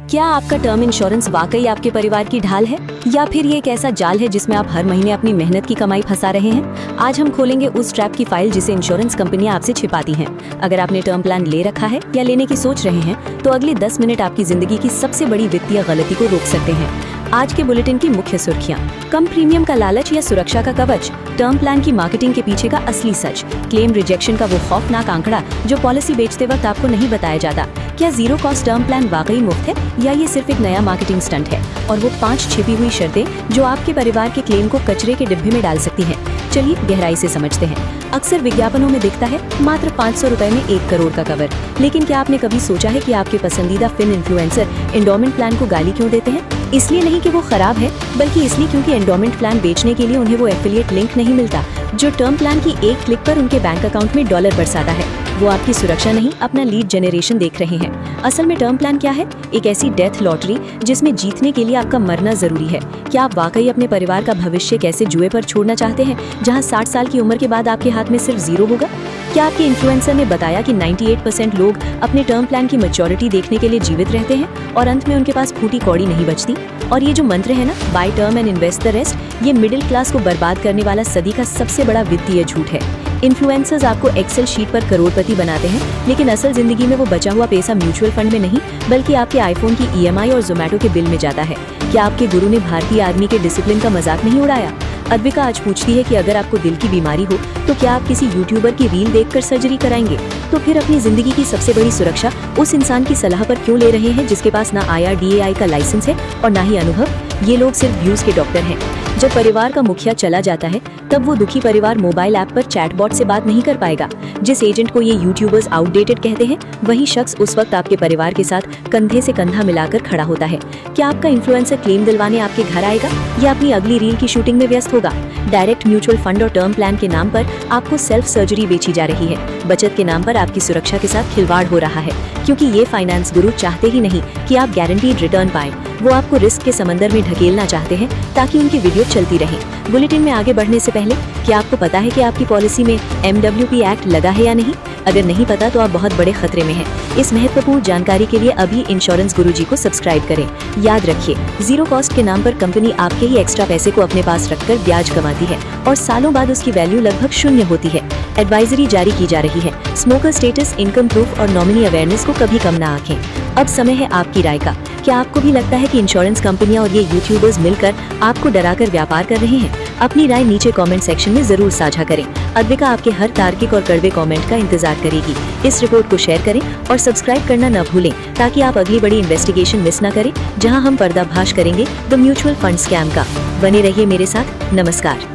क्या आपका term insurance वाकई आपके परिवार की ढाल है या फिर ये एक ऐसा जाल है जिसमें आप हर महीने अपनी मेहनत की कमाई फंसा रहे हैं? आज हम खोलेंगे उस ट्रैप की फाइल जिसे इंश्योरेंस कंपनियां आपसे छिपाती हैं। अगर आपने टर्म प्लान ले रखा है या लेने की सोच रहे हैं तो अगले 10 मिनट आपकी जिंदगी की सबसे बड़ी वित्तीय गलती को रोक सकते हैं। आज के बुलेटिन की मुख्य सुर्खियां: कम प्रीमियम का लालच या सुरक्षा का कवच, टर्म प्लान की मार्केटिंग के पीछे का असली सच, क्लेम रिजेक्शन का वो खौफनाक आंकड़ा जो पॉलिसी बेचते वक्त आपको नहीं बताया जाता, क्या जीरो कॉस्ट टर्म प्लान वाकई मुफ्त है या ये सिर्फ एक नया मार्केटिंग स्टंट है, और वो 5 छिपी हुई शर्तें जो आपके परिवार के क्लेम को कचरे के डिब्बे में डाल सकती हैं। चलिए गहराई से समझते हैं। अक्सर विज्ञापनों में दिखता है मात्र 500 रुपए में 1 करोड़ का कवर, लेकिन क्या आपने कभी सोचा है कि आपके पसंदीदा फिन इन्फ्लुएंसर एंडोमेंट प्लान को गाली क्यों देते हैं? इसलिए नहीं कि वो खराब है, बल्कि इसलिए क्योंकि एंडोमेंट प्लान बेचने के लिए उन्हें वो एफिलिएट लिंक नहीं मिलता जो टर्म प्लान की एक क्लिक पर उनके बैंक अकाउंट में डॉलर बरसाता है। वो आपकी सुरक्षा नहीं, अपना लीड जनरेशन देख रहे हैं। असल में टर्म प्लान क्या है? एक ऐसी डेथ लॉटरी जिसमें जीतने के लिए आपका मरना जरूरी है। क्या आप वाकई अपने परिवार का भविष्य कैसे जुए पर छोड़ना चाहते हैं, जहां 60 साल की उम्र के बाद आपके हाथ में सिर्फ जीरो होगा? क्या आपके इन्फ्लुएंसर ने बताया कि 98% लोग अपने टर्म प्लान की मैच्योरिटी देखने के लिए जीवित रहते हैं और अंत में उनके पास फूटी कौड़ी नहीं बचती? और ये जो मंत्र है ना, by term and invest the rest, ये मिडिल क्लास को बर्बाद करने वाला सदी का सबसे बड़ा वित्तीय झूठ है। इन्फ्लुएंसर्स आपको एक्सेल शीट पर करोड़पति बनाते हैं, लेकिन असल जिंदगी में वो बचा हुआ पैसा म्यूचुअल फंड में नहीं, बल्कि आपके आईफोन की EMI और जोमेटो के बिल में जाता है। क्या आपके गुरु ने भारतीय आर्मी के डिसिप्लिन का मजाक नहीं उड़ाया? अद्विका आज पूछती है कि अगर आपको दिल की बीमारी हो तो क्या आप किसी यूट्यूबर की रील देखकर सर्जरी कराएंगे? तो फिर अपनी जिंदगी की सबसे बड़ी सुरक्षा उस इंसान की सलाह पर क्यों ले रहे हैं जिसके पास ना IRDAI का लाइसेंस है और ना ही अनुभव? ये लोग सिर्फ व्यूज के डॉक्टर हैं। जब परिवार का मुखिया चला जाता है तब वो दुखी परिवार मोबाइल ऐप पर चैटबॉट से बात नहीं कर पाएगा। जिस एजेंट को ये यूट्यूबर्स आउटडेटेड कहते हैं, वही शख्स उस वक्त आपके परिवार के साथ कंधे से कंधा मिलाकर खड़ा होता है। क्या आपका इन्फ्लुएंसर क्लेम दिलवाने आपके घर आएगा या अपनी अगली रील की शूटिंग में व्यस्त होगा? डायरेक्ट म्यूचुअल फंड और टर्म प्लान के नाम पर आपको सेल्फ सर्जरी बेची जा रही है। बचत के नाम पर आपकी सुरक्षा के साथ खिलवाड़ हो रहा है, क्योंकि ये फाइनेंस गुरु चाहते ही नहीं कि आप गारंटीड रिटर्न पाएं। वो आपको रिस्क के समंदर में ढकेलना चाहते हैं ताकि उनकी वीडियो चलती रहे। बुलेटिन में आगे बढ़ने से पहले क्या आपको पता है कि आपकी पॉलिसी में MWP एक्ट लगा है या नहीं? अगर नहीं पता तो आप बहुत बड़े खतरे में हैं। इस महत्वपूर्ण जानकारी के लिए अभी इंश्योरेंस गुरुजी को सब्सक्राइब करें। याद रखिए, जीरो कॉस्ट के नाम पर कंपनी आपके ही एक्स्ट्रा पैसे को अपने पास रखकर ब्याज कमाती है और सालों बाद उसकी वैल्यू लगभग 0 होती है। एडवाइजरी जारी की जा रही है। स्मोकर स्टेटस, इनकम प्रूफ और नॉमिनी अवेयरनेस को कभी कम ना आंकें। अब समय है आपकी राय का। क्या आपको भी लगता है कि इंश्योरेंस कंपनियां और ये यूट्यूबर्स मिलकर आपको डराकर व्यापार कर रहे हैं? अपनी राय नीचे कमेंट सेक्शन में जरूर साझा करें। अद्विका आपके हर तार्किक और कड़वे कमेंट का इंतजार करेगी। इस रिपोर्ट को शेयर करें और सब्सक्राइब करना न भूलें ताकि आप अगली बड़ी इन्वेस्टिगेशन मिस न करें, जहां हम पर्दाफाश करेंगे द म्यूचुअल फंड स्कैम का। बने रहिए मेरे साथ। नमस्कार।